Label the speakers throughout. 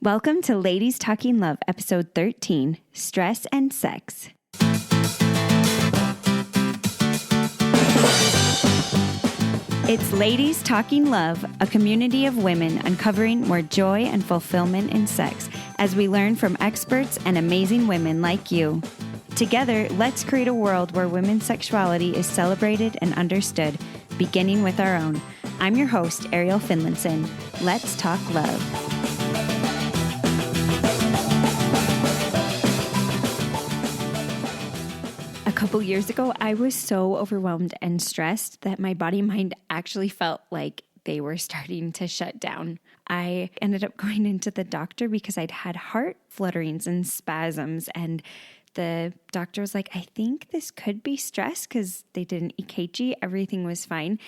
Speaker 1: Welcome to Ladies Talking Love, episode 13, Stress and Sex. It's Ladies Talking Love, a community of women uncovering more joy and fulfillment in sex as we learn from experts and amazing women like you. Together, let's create a world where women's sexuality is celebrated and understood, beginning with our own. I'm your host, Ariel Finlinson. Let's talk love. A couple years ago, I was so overwhelmed and stressed that my body and mind actually felt like they were starting to shut down. I ended up going into the doctor because I'd had heart flutterings and spasms, and the doctor was like, I think this could be stress because they did an EKG. Everything was fine.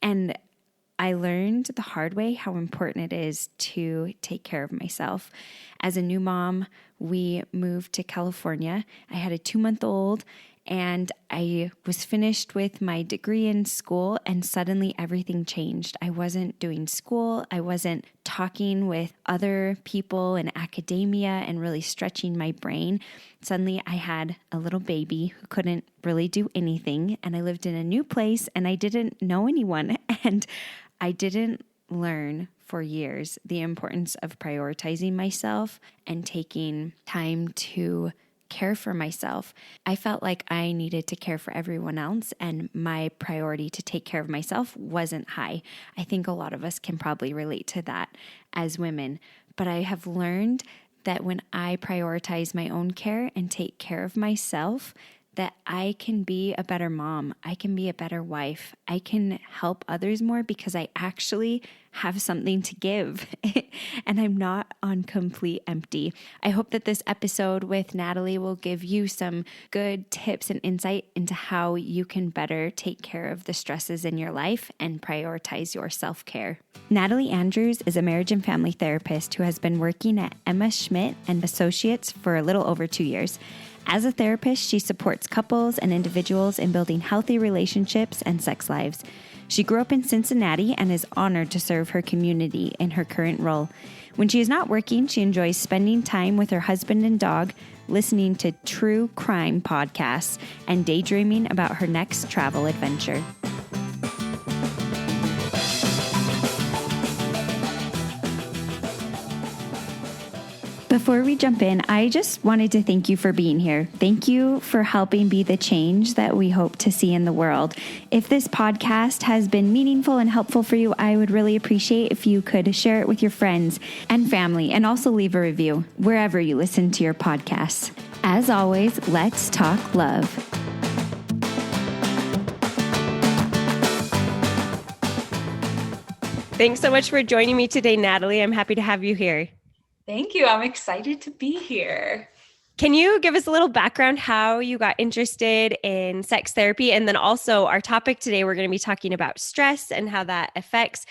Speaker 1: And I learned the hard way how important it is to take care of myself. As a new mom, we moved to California. I had a 2-month-old and I was finished with my degree in school, and suddenly everything changed. I wasn't doing school. I wasn't talking with other people in academia and really stretching my brain. Suddenly I had a little baby who couldn't really do anything, and I lived in a new place and I didn't know anyone, and I didn't learn for years the importance of prioritizing myself and taking time to care for myself. I felt like I needed to care for everyone else, and my priority to take care of myself wasn't high. I think a lot of us can probably relate to that as women, but I have learned that when I prioritize my own care and take care of myself, that I can be a better mom, I can be a better wife, I can help others more because I actually have something to give and I'm not on complete empty. I hope that this episode with Natalie will give you some good tips and insight into how you can better take care of the stresses in your life and prioritize your self-care. Natalie Andrews is a marriage and family therapist who has been working at Emma Schmidt and Associates for a little over 2 years. As a therapist, she supports couples and individuals in building healthy relationships and sex lives. She grew up in Cincinnati and is honored to serve her community in her current role. When she is not working, she enjoys spending time with her husband and dog, listening to true crime podcasts, and daydreaming about her next travel adventure. Before we jump in, I just wanted to thank you for being here. Thank you for helping be the change that we hope to see in the world. If this podcast has been meaningful and helpful for you, I would really appreciate if you could share it with your friends and family, and also leave a review wherever you listen to your podcasts. As always, let's talk love. Thanks so much for joining me today, Natalie. I'm happy to have you here.
Speaker 2: Thank you. I'm excited to be here.
Speaker 1: Can you give us a little background how you got interested in sex therapy? And then also our topic today, we're going to be talking about stress and how that affects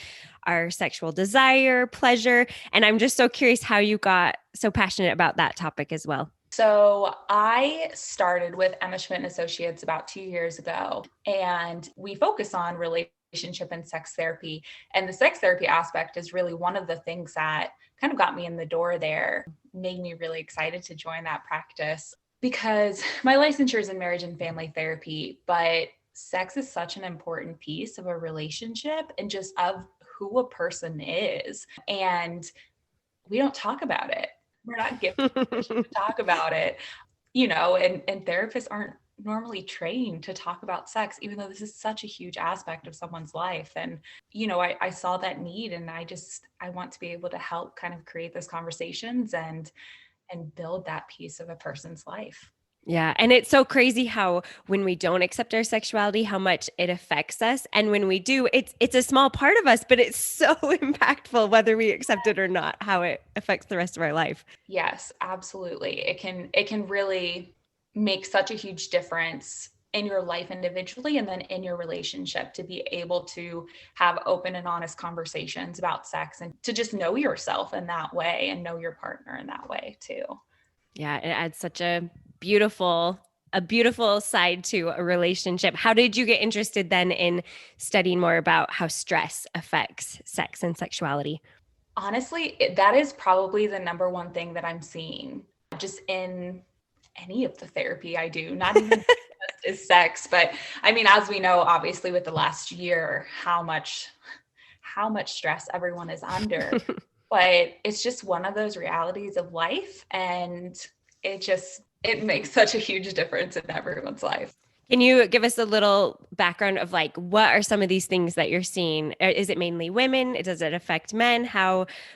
Speaker 1: our sexual desire, pleasure. And I'm just so curious how you got so passionate about that topic as well.
Speaker 2: So I started with Emma Schmidt and Associates about 2 years ago, and we focus on relationship and sex therapy. And the sex therapy aspect is really one of the things that kind of got me in the door there, made me really excited to join that practice because my licensure is in marriage and family therapy, but sex is such an important piece of a relationship and just of who a person is. And we don't talk about it. We're not given permission to talk about it, and therapists aren't normally trained to talk about sex, even though this is such a huge aspect of someone's life. And, I saw that need, and I want to be able to help kind of create those conversations and build that piece of a person's life.
Speaker 1: Yeah. And it's so crazy how when we don't accept our sexuality, how much it affects us. And when we do, it's a small part of us, but it's so impactful, whether we accept it or not, how it affects the rest of our life.
Speaker 2: Yes, absolutely. It can really make such a huge difference in your life individually and then in your relationship to be able to have open and honest conversations about sex and to just know yourself in that way and know your partner in that way too.
Speaker 1: Yeah, it adds such a beautiful side to a relationship. How did you get interested then in studying more about how stress affects sex and sexuality?
Speaker 2: Honestly, that is probably the number one thing that I'm seeing just in any of the therapy I do, not even just is sex, but I mean, as we know, obviously with the last year, how much stress everyone is under. But it's just one of those realities of life, and it makes such a huge difference in everyone's life.
Speaker 3: Can you give us a little background of like, what are some of these things that you're seeing? Is it mainly women? Does it affect men?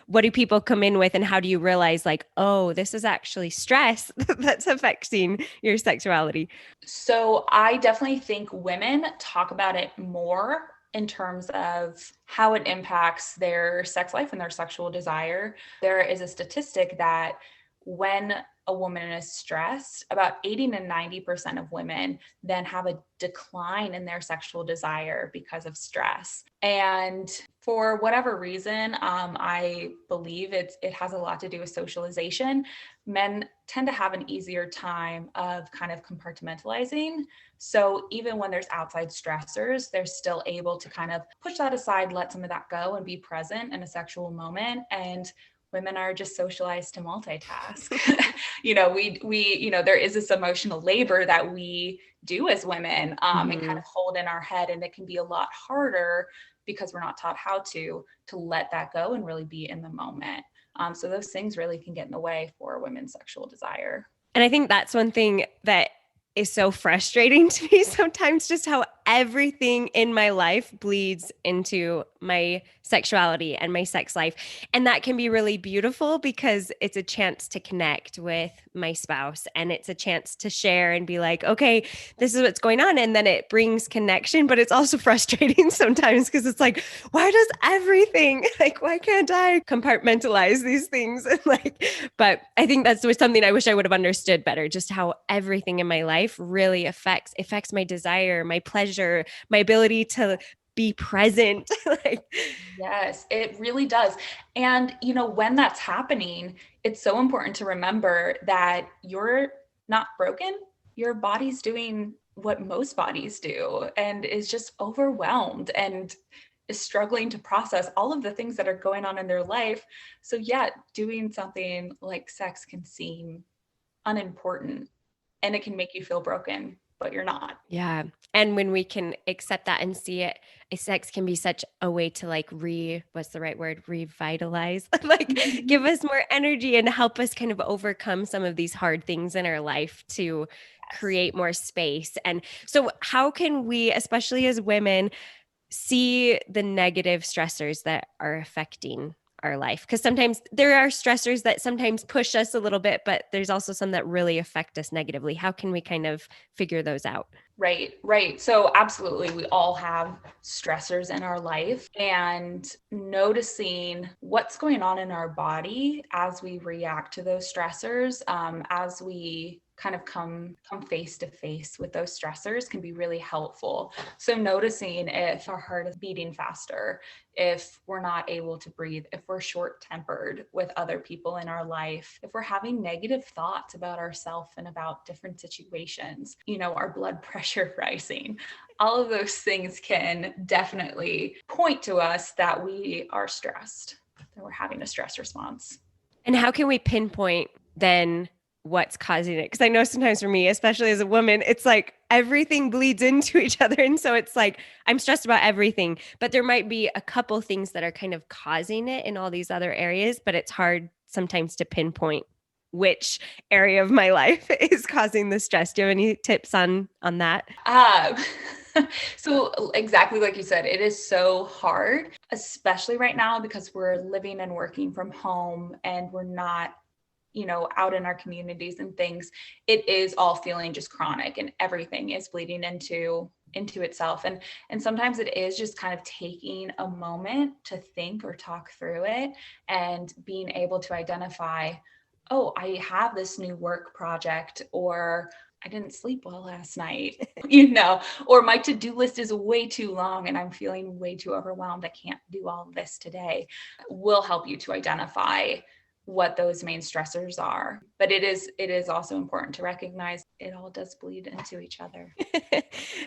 Speaker 3: What do people come in with, and how do you realize like, oh, this is actually stress that's affecting your sexuality?
Speaker 2: So I definitely think women talk about it more in terms of how it impacts their sex life and their sexual desire. There is a statistic that when a woman is stressed, about 80 to 90% of women then have a decline in their sexual desire because of stress. And for whatever reason, I believe it has a lot to do with socialization. Men tend to have an easier time of kind of compartmentalizing. So even when there's outside stressors, they're still able to kind of push that aside, let some of that go, and be present in a sexual moment. And women are just socialized to multitask. There is this emotional labor that we do as women, and kind of hold in our head, and it can be a lot harder because we're not taught how to let that go and really be in the moment. So those things really can get in the way for women's sexual desire.
Speaker 3: And I think that's one thing that is so frustrating to me sometimes, just how everything in my life bleeds into my sexuality and my sex life. And that can be really beautiful because it's a chance to connect with my spouse, and it's a chance to share and be like, okay, this is what's going on. And then it brings connection, but it's also frustrating sometimes because it's like, why does everything, like, why can't I compartmentalize these things? And but I think that's something I wish I would have understood better, just how everything in my life really affects my desire, my pleasure, my ability to be present.
Speaker 2: Yes, it really does. And, when that's happening, it's so important to remember that you're not broken. Your body's doing what most bodies do and is just overwhelmed and is struggling to process all of the things that are going on in their life. So yeah, doing something like sex can seem unimportant, and it can make you feel broken, but you're not.
Speaker 3: Yeah. And when we can accept that and see it, sex can be such a way to what's the right word? Revitalize, give us more energy and help us kind of overcome some of these hard things in our life to create more space. And so how can we, especially as women, see the negative stressors that are affecting our life? Because sometimes there are stressors that sometimes push us a little bit, but there's also some that really affect us negatively. How can we kind of figure those out?
Speaker 2: Right. So absolutely, we all have stressors in our life, and noticing what's going on in our body as we react to those stressors, as we kind of come face to face with those stressors, can be really helpful. So noticing if our heart is beating faster, if we're not able to breathe, if we're short-tempered with other people in our life, if we're having negative thoughts about ourselves and about different situations, our blood pressure rising, all of those things can definitely point to us that we are stressed, that we're having a stress response.
Speaker 3: And how can we pinpoint then what's causing it? Because I know sometimes for me, especially as a woman, it's like everything bleeds into each other. And so it's like, I'm stressed about everything, but there might be a couple things that are kind of causing it in all these other areas, but it's hard sometimes to pinpoint which area of my life is causing the stress. Do you have any tips on that?
Speaker 2: So exactly like you said, it is so hard, especially right now because we're living and working from home and we're not out in our communities and things. It is all feeling just chronic, and everything is bleeding into itself. And sometimes it is just kind of taking a moment to think or talk through it and being able to identify, oh, I have this new work project, or I didn't sleep well last night, or my to-do list is way too long and I'm feeling way too overwhelmed. I can't do all of this today. Will help you to identify what those main stressors are. But it is also important to recognize it all does bleed into each other.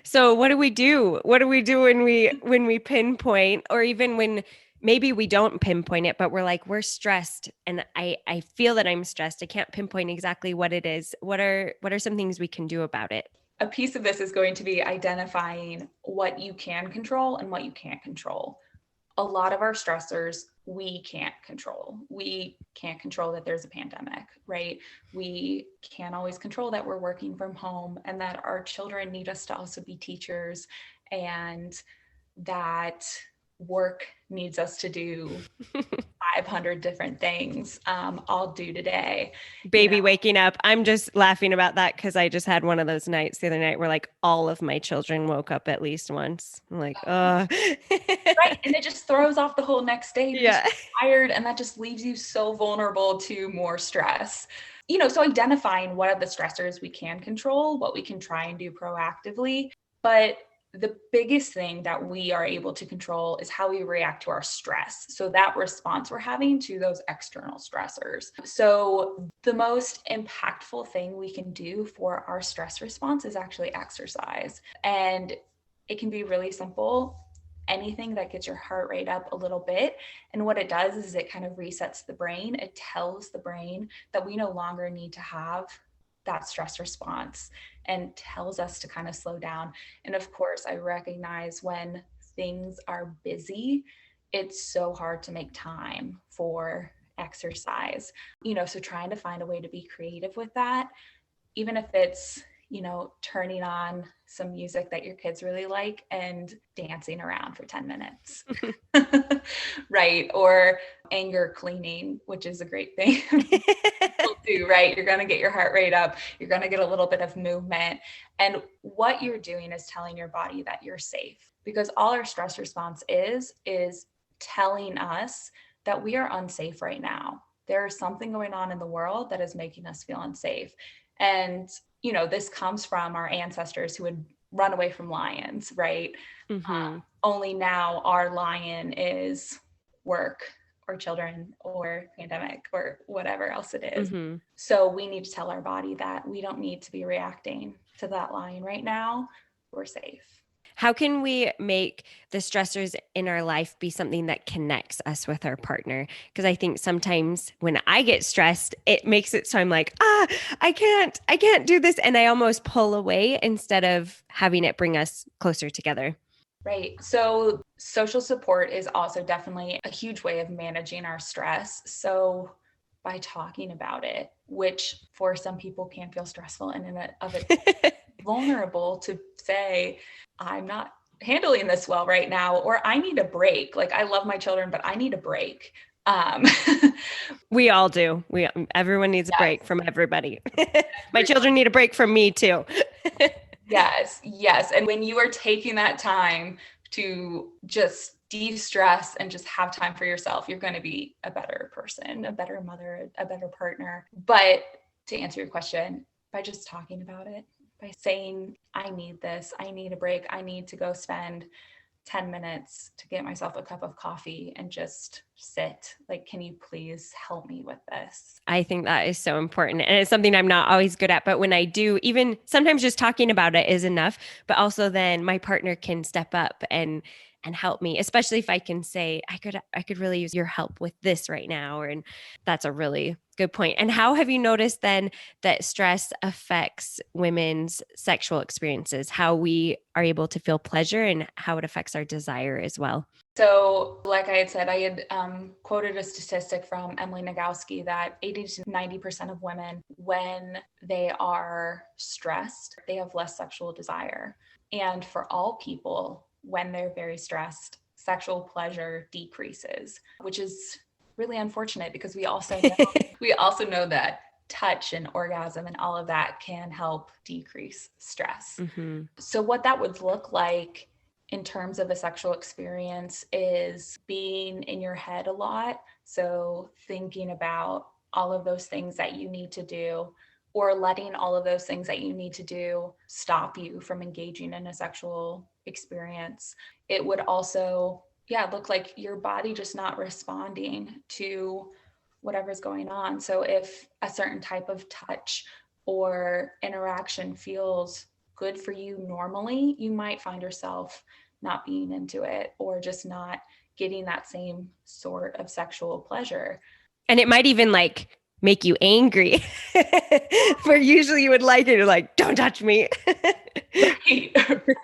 Speaker 3: So what do we do? What do we do when we pinpoint, or even when maybe we don't pinpoint it, but we're like, we're stressed. And I feel that I'm stressed. I can't pinpoint exactly what it is. What are some things we can do about it?
Speaker 2: A piece of this is going to be identifying what you can control and what you can't control. A lot of our stressors we can't control. We can't control that there's a pandemic, right? We can't always control that we're working from home and that our children need us to also be teachers, and that work needs us to do 500 different things all due today.
Speaker 3: Baby waking up. I'm just laughing about that because I just had one of those nights the other night where like all of my children woke up at least once. I'm like, oh.
Speaker 2: Right. And it just throws off the whole next day. You're
Speaker 3: Yeah.
Speaker 2: just tired, and that just leaves you so vulnerable to more stress. So identifying what are the stressors we can control, what we can try and do proactively. But the biggest thing that we are able to control is how we react to our stress. So that response we're having to those external stressors. So the most impactful thing we can do for our stress response is actually exercise. And it can be really simple. Anything that gets your heart rate up a little bit. And what it does is it kind of resets the brain. It tells the brain that we no longer need to have that stress response, and tells us to kind of slow down. And of course, I recognize when things are busy, it's so hard to make time for exercise. So trying to find a way to be creative with that, even if it's turning on some music that your kids really like and dancing around for 10 minutes, right? Or anger cleaning, which is a great thing people do, right? You're going to get your heart rate up. You're going to get a little bit of movement. And what you're doing is telling your body that you're safe, because all our stress response is telling us that we are unsafe right now. There's something going on in the world that is making us feel unsafe. And this comes from our ancestors who would run away from lions, right?
Speaker 3: Mm-hmm.
Speaker 2: Only now our lion is work or children or pandemic or whatever else it is.
Speaker 3: Mm-hmm.
Speaker 2: So we need to tell our body that we don't need to be reacting to that lion right now. We're safe.
Speaker 3: How can we make the stressors in our life be something that connects us with our partner? Because I think sometimes when I get stressed, it makes it so I'm like, I can't do this. And I almost pull away instead of having it bring us closer together.
Speaker 2: Right. So social support is also definitely a huge way of managing our stress. So by talking about it, which for some people can feel stressful and in and of it vulnerable to say, I'm not handling this well right now, or I need a break. Like, I love my children, but I need a break.
Speaker 3: We all do. Everyone needs a break from everybody. My children need a break from me too.
Speaker 2: Yes. And when you are taking that time to just de-stress and just have time for yourself, you're going to be a better person, a better mother, a better partner. But to answer your question, by just talking about it, by saying, I need this, I need a break, I need to go spend 10 minutes to get myself a cup of coffee and just sit. Like, can you please help me with this?
Speaker 3: I think that is so important. And it's something I'm not always good at. But when I do, even sometimes just talking about it is enough. But also then my partner can step up and help me, especially if I can say, I could really use your help with this right now. And that's a really good point. And how have you noticed then that stress affects women's sexual experiences, how we are able to feel pleasure and how it affects our desire as well?
Speaker 2: So like I had said, I had quoted a statistic from Emily Nagoski that 80 to 90% of women, when they are stressed, they have less sexual desire. And for all people, when they're very stressed, sexual pleasure decreases, which is really unfortunate, because we also know that touch and orgasm and all of that can help decrease stress.
Speaker 3: Mm-hmm.
Speaker 2: So what that would look like in terms of a sexual experience is being in your head a lot. So thinking about all of those things that you need to do, or letting all of those things that you need to do stop you from engaging in a sexual experience. It would also, look like your body just not responding to whatever's going on. So if a certain type of touch or interaction feels good for you normally, you might find yourself not being into it, or just not getting that same sort of sexual pleasure.
Speaker 3: And it might even like make you angry. Where usually you would like it, you're like, don't touch me.
Speaker 2: Right.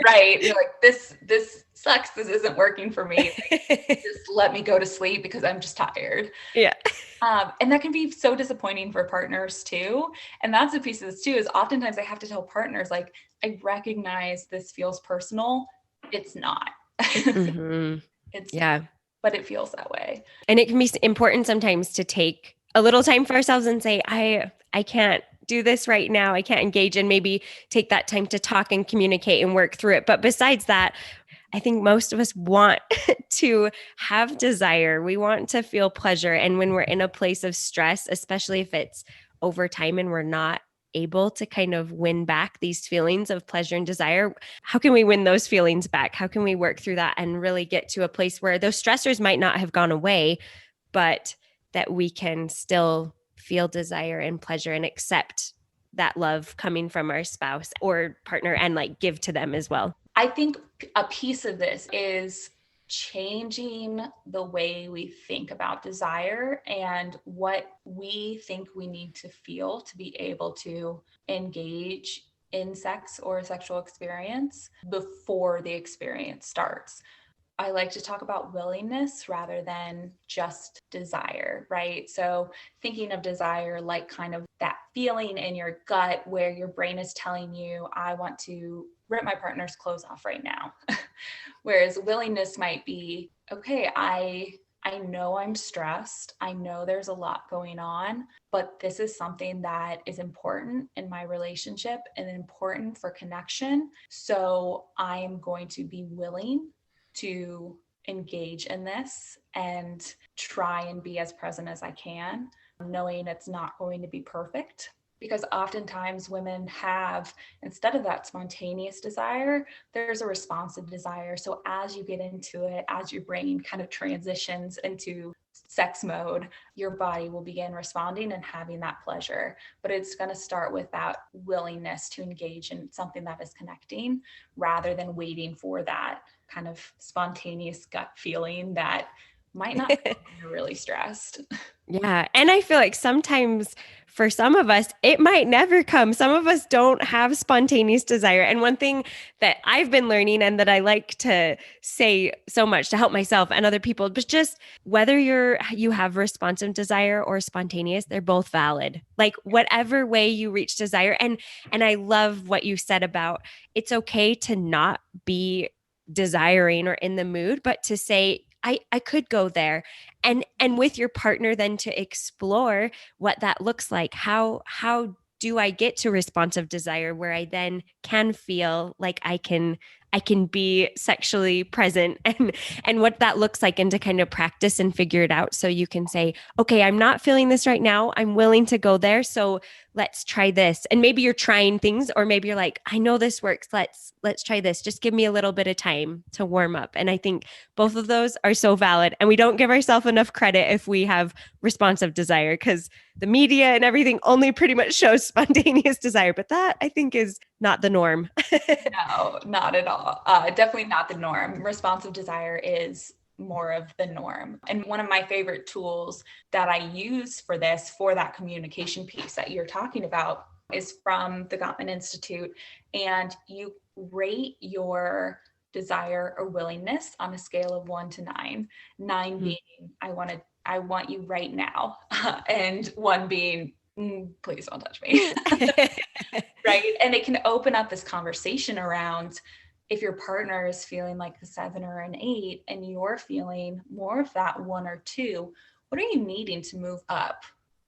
Speaker 2: Right. You're like, this sucks. This isn't working for me. Like, just let me go to sleep because I'm just tired.
Speaker 3: Yeah.
Speaker 2: And that can be so disappointing for partners too. And that's a piece of this too, is oftentimes I have to tell partners, like, I recognize this feels personal. It's not.
Speaker 3: Mm-hmm.
Speaker 2: It's
Speaker 3: Yeah.
Speaker 2: but it feels that way.
Speaker 3: And it can be important sometimes to take a little time for ourselves and say, I can't do this right now. I can't engage, and maybe take that time to talk and communicate and work through it. But besides that, I think most of us want to have desire. We want to feel pleasure. And when we're in a place of stress, especially if it's over time and we're not able to kind of win back these feelings of pleasure and desire, how can we win those feelings back? How can we work through that and really get to a place where those stressors might not have gone away, but that we can still feel desire and pleasure and accept that love coming from our spouse or partner and like give to them as well?
Speaker 2: I think a piece of this is changing the way we think about desire and what we think we need to feel to be able to engage in sex or a sexual experience before the experience starts. I like to talk about willingness rather than just desire, right? So thinking of desire like kind of that feeling in your gut where your brain is telling you, I want to rip my partner's clothes off right now. Whereas willingness might be, okay, I know I'm stressed. I know there's a lot going on, but this is something that is important in my relationship and important for connection. So I'm going to be willing to engage in this and try and be as present as I can, knowing it's not going to be perfect. Because oftentimes women have, instead of that spontaneous desire, there's a responsive desire. So as you get into it, as your brain kind of transitions into sex mode, your body will begin responding and having that pleasure. But it's going to start with that willingness to engage in something that is connecting rather than waiting for that kind of spontaneous gut feeling that might not come when you're really stressed.
Speaker 3: Yeah. And I feel like sometimes for some of us, it might never come. Some of us don't have spontaneous desire. And one thing that I've been learning and that I like to say so much to help myself and other people, but just whether you have responsive desire or spontaneous, they're both valid. Like whatever way you reach desire. And I love what you said about it's okay to not be desiring or in the mood, but to say, I could go there, and with your partner then to explore what that looks like. How do I get to responsive desire where I then can feel like I can be sexually present, and what that looks like, and to kind of practice and figure it out so you can say, okay, I'm not feeling this right now. I'm willing to go there. So let's try this. And maybe you're trying things, or maybe you're like, I know this works. Let's try this. Just give me a little bit of time to warm up. And I think both of those are so valid. And we don't give ourselves enough credit if we have responsive desire, because the media and everything only pretty much shows spontaneous desire. But that I think is not the norm.
Speaker 2: No, not at all. Definitely not the norm. Responsive desire is more of the norm. And one of my favorite tools that I use for this, for that communication piece that you're talking about, is from the Gottman Institute. And you rate your desire or willingness on a scale of 1 to 9. 9 being, I want you right now. And 1 being, please don't touch me. Right. And it can open up this conversation around, if your partner is feeling like a 7 or an 8 and you're feeling more of that 1 or 2, what are you needing to move up,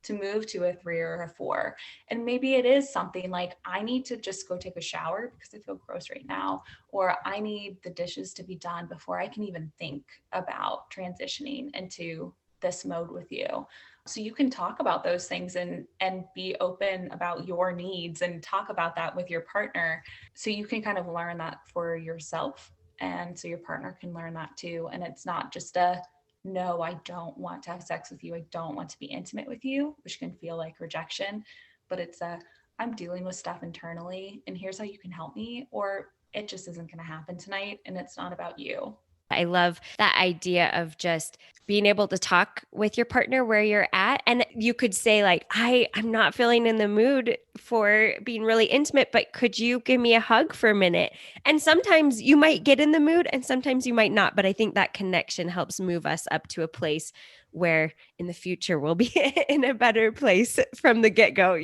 Speaker 2: to move to a 3 or a 4? And maybe it is something like, I need to just go take a shower because I feel gross right now, or I need the dishes to be done before I can even think about transitioning into this mode with you. So you can talk about those things and be open about your needs and talk about that with your partner. So you can kind of learn that for yourself. And so your partner can learn that too. And it's not just a, no, I don't want to have sex with you. I don't want to be intimate with you, which can feel like rejection. But it's a, I'm dealing with stuff internally and here's how you can help me. Or it just isn't going to happen tonight and it's not about you.
Speaker 3: I love that idea of just being able to talk with your partner where you're at. And you could say like, I'm not feeling in the mood for being really intimate, but could you give me a hug for a minute? And sometimes you might get in the mood and sometimes you might not. But I think that connection helps move us up to a place where in the future we'll be in a better place from the get-go,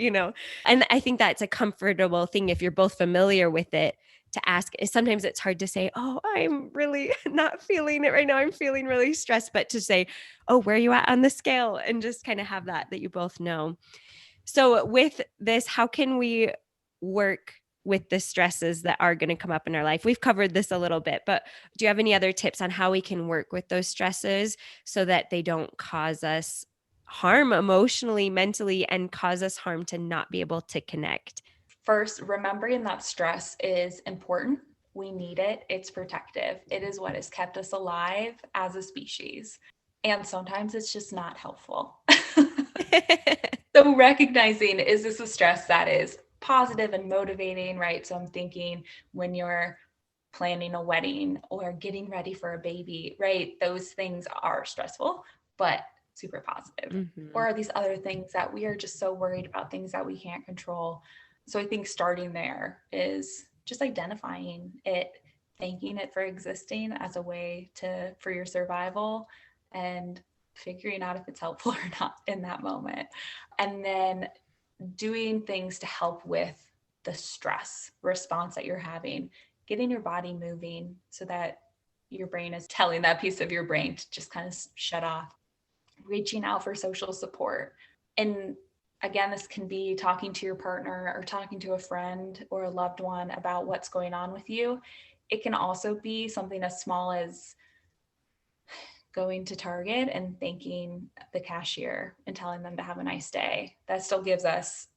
Speaker 3: And I think that's a comfortable thing if you're both familiar with it, to ask. Sometimes it's hard to say, oh, I'm really not feeling it right now. I'm feeling really stressed. But to say, oh, where are you at on the scale? And just kind of have that you both know. So with this, how can we work with the stresses that are going to come up in our life? We've covered this a little bit, but do you have any other tips on how we can work with those stresses so that they don't cause us harm emotionally, mentally, and cause us harm to not be able to connect?
Speaker 2: First, remembering that stress is important. We need it. It's protective. It is what has kept us alive as a species. And sometimes it's just not helpful. So recognizing, is this a stress that is positive and motivating, right? So I'm thinking when you're planning a wedding or getting ready for a baby, right? Those things are stressful, but super positive.
Speaker 3: Mm-hmm.
Speaker 2: Or are these other things that we are just so worried about, things that we can't control? So I think starting there is just identifying it, thanking it for existing as a way for your survival, and figuring out if it's helpful or not in that moment. And then doing things to help with the stress response that you're having, getting your body moving so that your brain is telling that piece of your brain to just kind of shut off, reaching out for social support. And again, this can be talking to your partner or talking to a friend or a loved one about what's going on with you. It can also be something as small as going to Target and thanking the cashier and telling them to have a nice day. That still gives us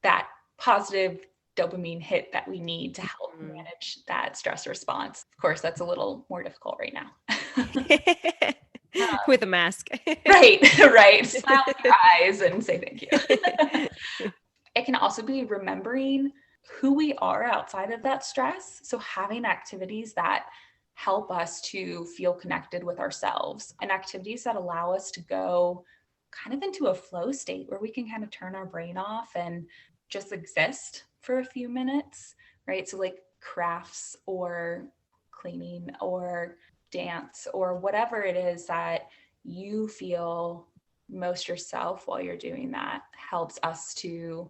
Speaker 2: that positive dopamine hit that we need to help manage that stress response. Of course, that's a little more difficult right now.
Speaker 3: With a mask.
Speaker 2: Right. Smile with your eyes and say thank you. It can also be remembering who we are outside of that stress. So having activities that help us to feel connected with ourselves and activities that allow us to go kind of into a flow state where we can kind of turn our brain off and just exist for a few minutes, right? So like crafts or cleaning or dance or whatever it is that you feel most yourself while you're doing that helps us to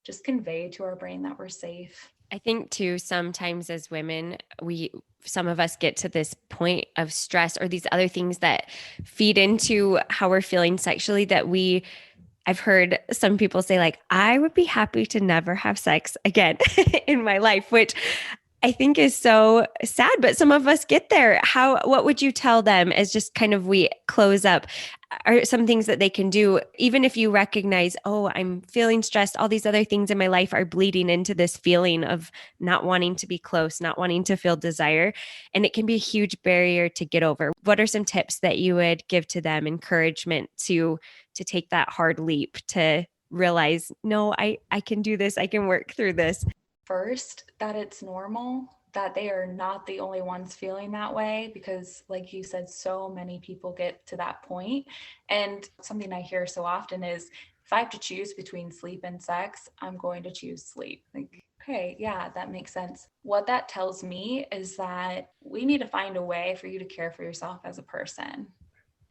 Speaker 2: just convey to our brain that we're safe.
Speaker 3: I think too, sometimes as women, some of us get to this point of stress or these other things that feed into how we're feeling sexually that I've heard some people say like, I would be happy to never have sex again in my life, which I think is so sad, but some of us get there. What would you tell them as just kind of we close up? Are some things that they can do, even if you recognize, oh, I'm feeling stressed, all these other things in my life are bleeding into this feeling of not wanting to be close, not wanting to feel desire. And it can be a huge barrier to get over. What are some tips that you would give to them, encouragement to take that hard leap to realize, no, I can do this. I can work through this.
Speaker 2: First, that it's normal, that they are not the only ones feeling that way, because like you said, so many people get to that point. And something I hear so often is, if I have to choose between sleep and sex, I'm going to choose sleep. Like, okay, yeah, that makes sense. What that tells me is that we need to find a way for you to care for yourself as a person.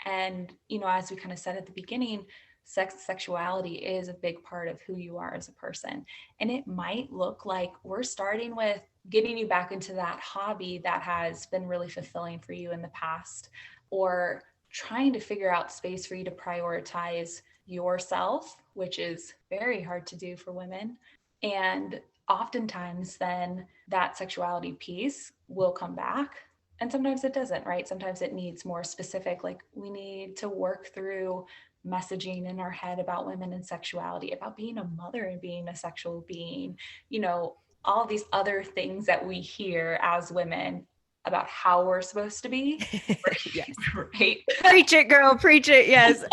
Speaker 2: And, as we kind of said at the beginning, sexuality is a big part of who you are as a person. And it might look like we're starting with getting you back into that hobby that has been really fulfilling for you in the past, or trying to figure out space for you to prioritize yourself, which is very hard to do for women. And oftentimes then that sexuality piece will come back. And sometimes it doesn't, right? Sometimes it needs more specific, like we need to work through messaging in our head about women and sexuality, about being a mother and being a sexual being, all these other things that we hear as women about how we're supposed to be.
Speaker 3: Yes.
Speaker 2: Right.
Speaker 3: Preach it, girl. Preach it. Yes.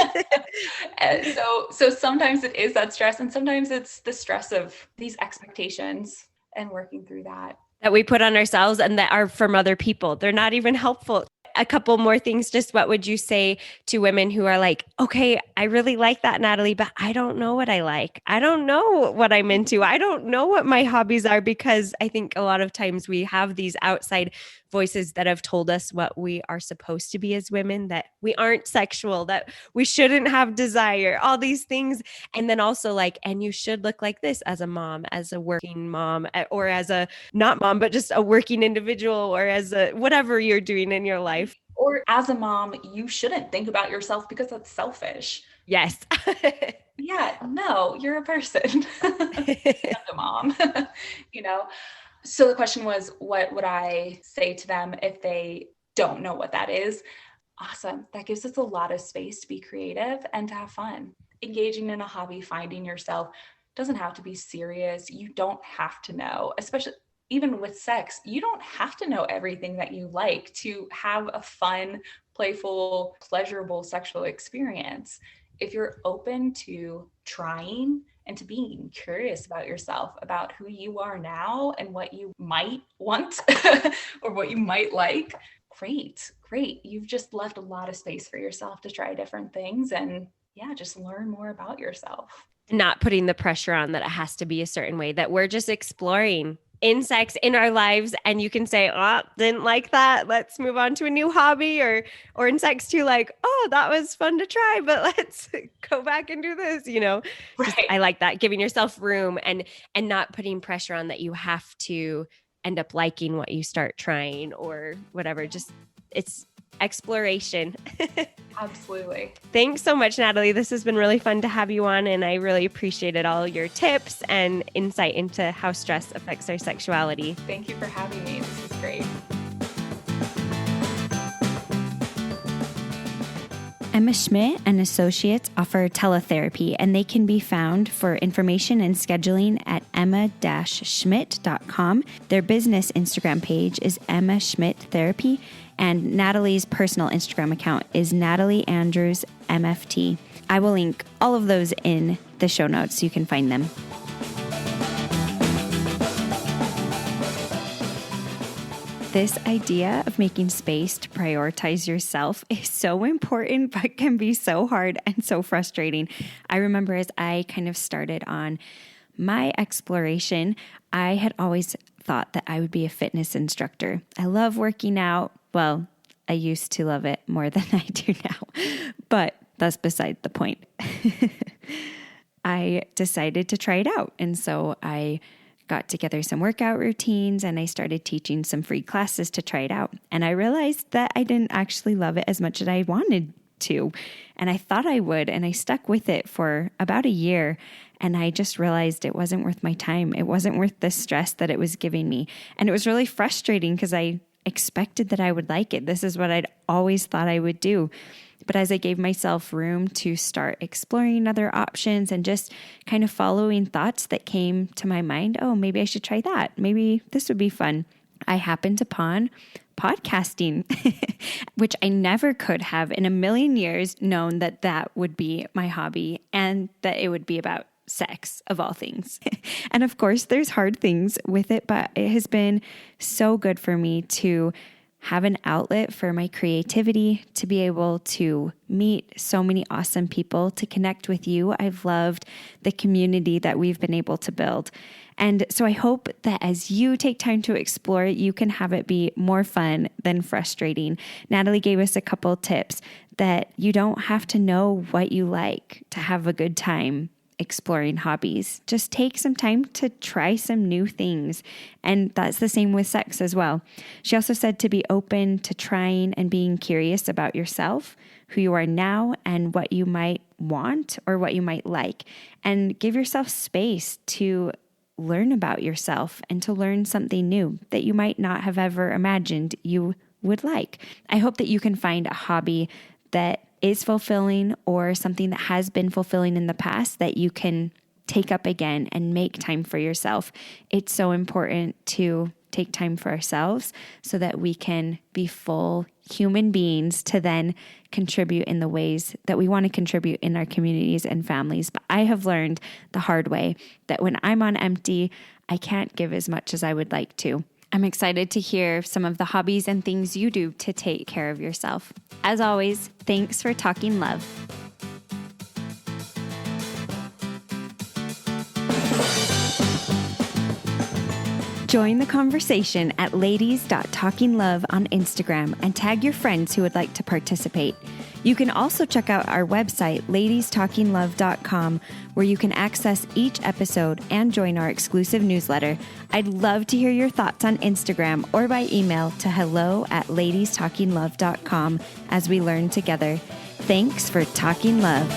Speaker 2: And so sometimes it is that stress, and sometimes it's the stress of these expectations and working through that
Speaker 3: we put on ourselves and that are from other people. They're not even helpful. A couple more things. Just what would you say to women who are like, okay, I really like that, Natalie, but I don't know what I like. I don't know what I'm into. I don't know what my hobbies are, because I think a lot of times we have these outside voices that have told us what we are supposed to be as women, that we aren't sexual, that we shouldn't have desire, all these things. And then also like, and you should look like this as a mom, as a working mom, or as a not mom, but just a working individual, or as a whatever you're doing in your life.
Speaker 2: Or as a mom, you shouldn't think about yourself because that's selfish.
Speaker 3: Yes.
Speaker 2: Yeah, no, you're a person. And a mom, you know? So the question was, what would I say to them if they don't know what that is? Awesome. That gives us a lot of space to be creative and to have fun. Engaging in a hobby, finding yourself doesn't have to be serious. You don't have to know, especially even with sex, you don't have to know everything that you like to have a fun, playful, pleasurable sexual experience. If you're open to trying and to being curious about yourself, about who you are now and what you might want or what you might like, great. You've just left a lot of space for yourself to try different things and just learn more about yourself.
Speaker 3: Not putting the pressure on that it has to be a certain way, that we're just exploring in sex in our lives. And you can say, oh, didn't like that, let's move on to a new hobby, or in sex too, like, oh, that was fun to try, but let's go back and do this,
Speaker 2: Right.
Speaker 3: I like that, giving yourself room and not putting pressure on that you have to end up liking what you start trying or whatever. Just it's exploration.
Speaker 2: Absolutely.
Speaker 3: Thanks so much, Natalie. This has been really fun to have you on, and I really appreciated all your tips and insight into how stress affects our sexuality.
Speaker 2: Thank you for having me. This is great.
Speaker 1: Emma Schmidt and Associates offer teletherapy, and they can be found for information and scheduling at emma-schmidt.com. Their business Instagram page is Emma Schmidt Therapy, and Natalie's personal Instagram account is Natalie Andrews MFT. I will link all of those in the show notes so you can find them. This idea of making space to prioritize yourself is so important, but can be so hard and so frustrating. I remember as I kind of started on my exploration, I had always thought that I would be a fitness instructor. I love working out. Well, I used to love it more than I do now, but that's beside the point. I decided to try it out. And so I got together some workout routines and I started teaching some free classes to try it out. And I realized that I didn't actually love it as much as I wanted to. And I thought I would. And I stuck with it for about a year. And I just realized it wasn't worth my time. It wasn't worth the stress that it was giving me. And it was really frustrating because I expected that I would like it. This is what I'd always thought I would do. But as I gave myself room to start exploring other options and just kind of following thoughts that came to my mind, oh, maybe I should try that. Maybe this would be fun. I happened upon podcasting, which I never could have in a million years known that that would be my hobby and that it would be about sex of all things. And of course, there's hard things with it, but it has been so good for me to have an outlet for my creativity, to be able to meet so many awesome people, to connect with you. I've loved the community that we've been able to build. And so I hope that as you take time to explore it, you can have it be more fun than frustrating. Natalie gave us a couple tips that you don't have to know what you like to have a good time exploring hobbies. Just take some time to try some new things. And that's the same with sex as well. She also said to be open to trying and being curious about yourself, who you are now, and what you might want or what you might like. And give yourself space to learn about yourself and to learn something new that you might not have ever imagined you would like. I hope that you can find a hobby that is fulfilling or something that has been fulfilling in the past that you can take up again and make time for yourself. It's so important to take time for ourselves so that we can be full human beings to then contribute in the ways that we want to contribute in our communities and families. But I have learned the hard way that when I'm on empty, I can't give as much as I would like to. I'm excited to hear some of the hobbies and things you do to take care of yourself. As always, thanks for talking love. Join the conversation at ladies.talkinglove on Instagram and tag your friends who would like to participate. You can also check out our website, ladiestalkinglove.com, where you can access each episode and join our exclusive newsletter. I'd love to hear your thoughts on Instagram or by email to hello@ladiestalkinglove.com as we learn together. Thanks for talking love.